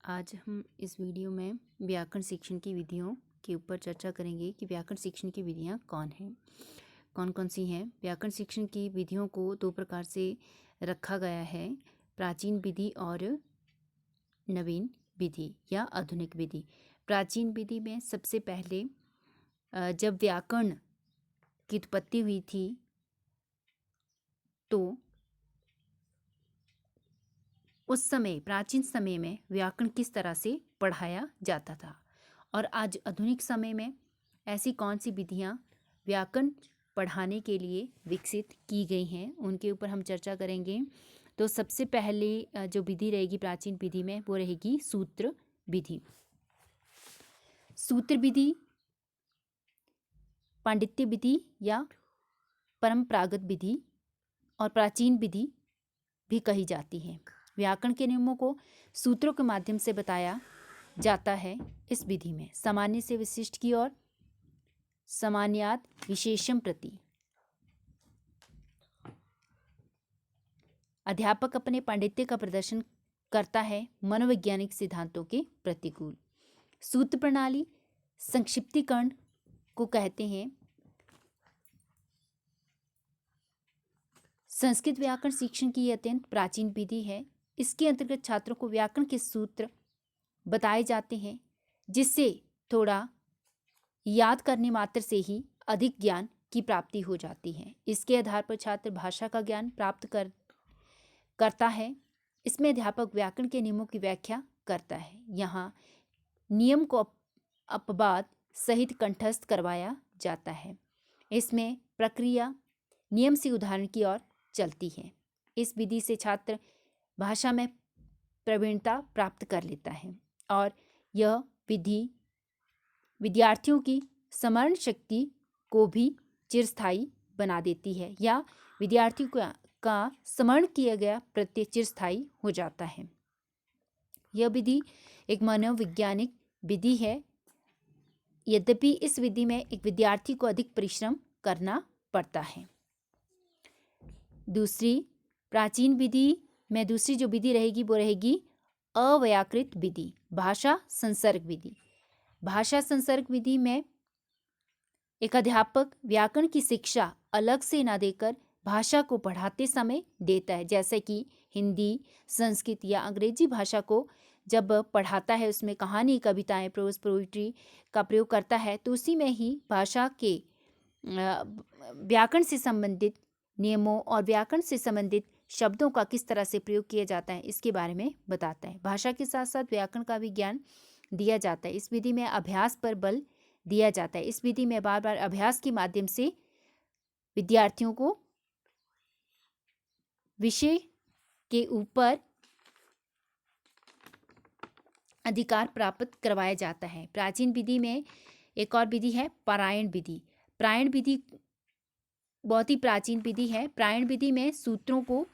आज हम इस वीडियो में व्याकरण शिक्षण की विधियों के ऊपर चर्चा करेंगे कि व्याकरण शिक्षण की विधियाँ कौन कौन सी हैं। व्याकरण शिक्षण की विधियों को दो प्रकार से रखा गया है, प्राचीन विधि और नवीन विधि या आधुनिक विधि। प्राचीन विधि में सबसे पहले जब व्याकरण की उत्पत्ति हुई थी तो उस समय प्राचीन समय में व्याकरण किस तरह से पढ़ाया जाता था, और आज आधुनिक समय में ऐसी कौन सी विधियाँ व्याकरण पढ़ाने के लिए विकसित की गई हैं, उनके ऊपर हम चर्चा करेंगे। तो सबसे पहले जो विधि रहेगी प्राचीन विधि में वो रहेगी सूत्र विधि। सूत्र विधि पांडित्य विधि या परंपरागत विधि और प्राचीन विधि भी कही जाती है। व्याकरण के नियमों को सूत्रों के माध्यम से बताया जाता है। इस विधि में सामान्य से विशिष्ट की ओर, सामान्यात विशेषम प्रति अध्यापक अपने पांडित्य का प्रदर्शन करता है मनोवैज्ञानिक सिद्धांतों के प्रतिकूल। सूत्र प्रणाली संक्षिप्तीकरण को कहते हैं। संस्कृत व्याकरण शिक्षण की अत्यंत प्राचीन विधि है। इसके अंतर्गत छात्रों को व्याकरण के सूत्र बताए जाते हैं, जिससे थोड़ा याद करने मात्र से ही अधिक ज्ञान की प्राप्ति हो जाती है। इसके आधार पर छात्र भाषा का ज्ञान प्राप्त करता है। इसमें अध्यापक व्याकरण के नियमों की व्याख्या करता है। यहाँ नियम को अपवाद सहित कंठस्थ करवाया जाता है। इसमें प्रक्रिया नियम से उदाहरण की ओर चलती है। इस विधि से छात्र भाषा में प्रवीणता प्राप्त कर लेता है और यह विधि विद्यार्थियों की स्मरण शक्ति को भी चिरस्थायी बना देती है, या विद्यार्थियों का स्मरण किया गया प्रत्यय चिरस्थायी हो जाता है। यह विधि एक मनोवैज्ञानिक विधि है। यद्यपि इस विधि में एक विद्यार्थी को अधिक परिश्रम करना पड़ता है। दूसरी प्राचीन विधि में दूसरी जो विधि रहेगी वो रहेगी अव्याकृत विधि, भाषा संसर्ग विधि। भाषा संसर्ग विधि में एक अध्यापक व्याकरण की शिक्षा अलग से ना देकर भाषा को पढ़ाते समय देता है। जैसे कि हिंदी, संस्कृत या अंग्रेजी भाषा को जब पढ़ाता है, उसमें कहानी, कविताएं, प्रोज, पोइट्री का प्रयोग करता है, तो उसी में ही भाषा के व्याकरण से संबंधित नियमों और व्याकरण से संबंधित शब्दों का किस तरह से प्रयोग किया जाता है इसके बारे में बताता है। भाषा के साथ साथ व्याकरण का भी ज्ञान दिया जाता है। इस विधि में अभ्यास पर बल दिया जाता है। इस विधि में बार बार अभ्यास के माध्यम से विद्यार्थियों को विषय के ऊपर अधिकार प्राप्त करवाया जाता है। प्राचीन विधि में एक और विधि है पारायण विधि। पारायण विधि बहुत ही प्राचीन विधि है। पारायण विधि में सूत्रों को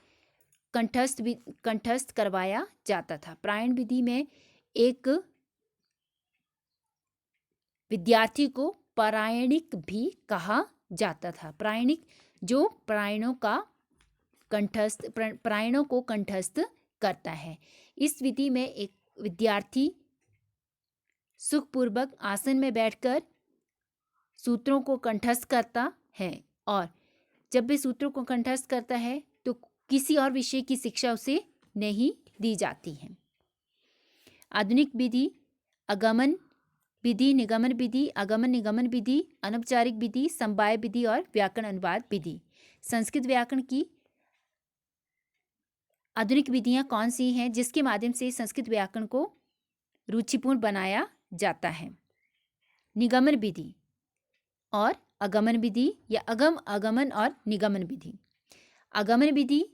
कंठस्थ करवाया जाता था। पारायण विधि में एक विद्यार्थी को पारायणिक भी कहा जाता था। पारायणिक जो पारायणों को कंठस्थ करता है। इस विधि में एक विद्यार्थी सुखपूर्वक आसन में बैठकर सूत्रों को कंठस्थ करता है, और जब भी सूत्रों को कंठस्थ करता है तो किसी और विषय की शिक्षा उसे नहीं दी जाती है। आधुनिक विधि आगमन विधि, निगमन विधि, आगमन निगमन विधि, अनौपचारिक विधि, समवाय विधि और व्याकरण अनुवाद विधि। संस्कृत व्याकरण की आधुनिक विधियां कौन सी हैं जिसके माध्यम से संस्कृत व्याकरण को रुचिपूर्ण बनाया जाता है? निगमन विधि और आगमन विधि, या आगमन और निगमन विधि। आगमन विधि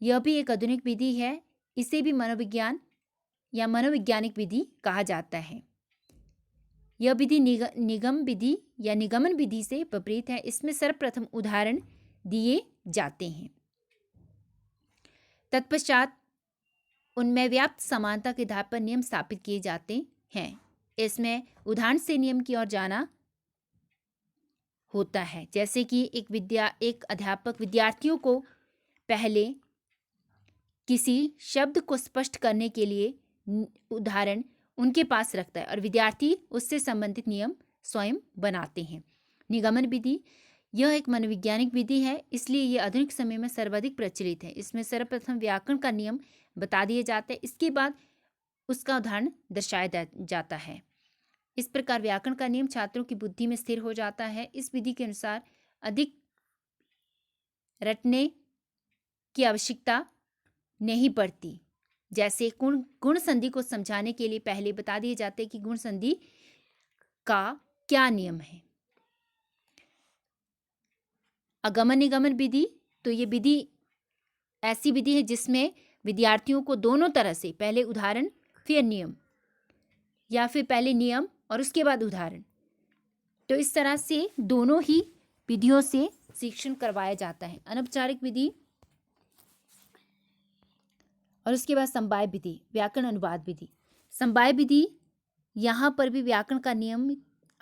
यह भी एक आधुनिक विधि है। इसे भी मनोविज्ञान या मनोवैज्ञानिक विधि कहा जाता है। यह विधि निगम विधि या निगमन विधि से विपरीत है। इसमें सर्वप्रथम उदाहरण दिए जाते हैं, तत्पश्चात उनमें व्याप्त समानता के आधार पर नियम स्थापित किए जाते हैं। इसमें उदाहरण से नियम की ओर जाना होता है। जैसे कि एक अध्यापक विद्यार्थियों को पहले किसी शब्द को स्पष्ट करने के लिए उदाहरण उनके पास रखता है और विद्यार्थी उससे संबंधित नियम स्वयं बनाते हैं। निगमन विधि, यह एक मनोवैज्ञानिक विधि है, इसलिए यह आधुनिक समय में सर्वाधिक प्रचलित है। इसमें सर्वप्रथम व्याकरण का नियम बता दिए जाते हैं, इसके बाद उसका उदाहरण दर्शाया जाता है। इस प्रकार व्याकरण का नियम छात्रों की बुद्धि में स्थिर हो जाता है। इस विधि के अनुसार अधिक रटने की आवश्यकता नहीं पड़ती। जैसे गुण संधि को समझाने के लिए पहले बता दिए जाते हैं कि गुण संधि का क्या नियम है। अगमन निगमन विधि, तो ये विधि ऐसी विधि है जिसमें विद्यार्थियों को दोनों तरह से, पहले उदाहरण फिर नियम, या फिर पहले नियम और उसके बाद उदाहरण, तो इस तरह से दोनों ही विधियों से शिक्षण करवाया जाता है। अनौपचारिक विधि और उसके बाद समवाय विधि, व्याकरण अनुवाद विधि। समवाय विधि, यहाँ पर भी व्याकरण का नियम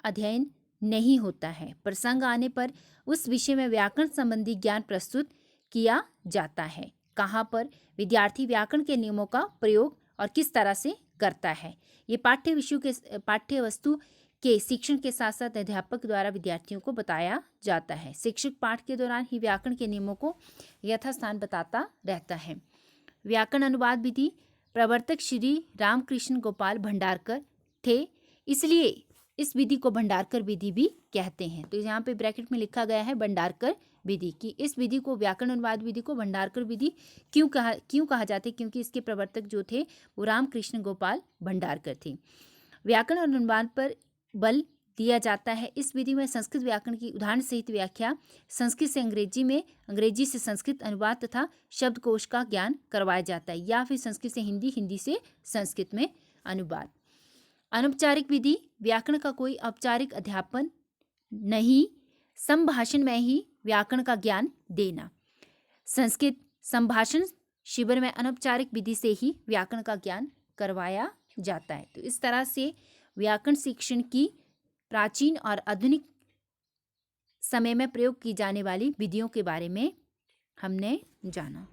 अध्ययन नहीं होता है। प्रसंग आने पर उस विषय में व्याकरण संबंधी ज्ञान प्रस्तुत किया जाता है। कहाँ पर विद्यार्थी व्याकरण के नियमों का प्रयोग और किस तरह से करता है, ये पाठ्य वस्तु के शिक्षण के साथ साथ अध्यापक द्वारा विद्यार्थियों को बताया जाता है। शिक्षक पाठ के दौरान ही व्याकरण के नियमों को यथास्थान बताता रहता है। व्याकरण अनुवाद विधि, प्रवर्तक श्री रामकृष्ण गोपाल भंडारकर थे, इसलिए इस विधि को भंडारकर विधि भी कहते हैं। तो यहाँ पे ब्रैकेट में लिखा गया है भंडारकर विधि की। इस विधि को, व्याकरण अनुवाद विधि को भंडारकर विधि क्यों कहा जाता है? क्योंकि इसके प्रवर्तक जो थे वो रामकृष्ण गोपाल भंडारकर थे। व्याकरण अनुवाद पर बल दिया जाता है। इस विधि में संस्कृत व्याकरण की उदाहरण सहित व्याख्या, संस्कृत से अंग्रेजी में, अंग्रेजी से संस्कृत अनुवाद तथा शब्दकोश का ज्ञान करवाया जाता है, या फिर संस्कृत से हिंदी, हिंदी से संस्कृत में अनुवाद। अनौपचारिक विधि, व्याकरण का कोई औपचारिक अध्यापन नहीं, संभाषण में ही व्याकरण का ज्ञान देना। संस्कृत संभाषण शिविर में अनौपचारिक विधि से ही व्याकरण का ज्ञान करवाया जाता है। तो इस तरह से व्याकरण शिक्षण की प्राचीन और आधुनिक समय में प्रयोग की जाने वाली विधियों के बारे में हमने जाना।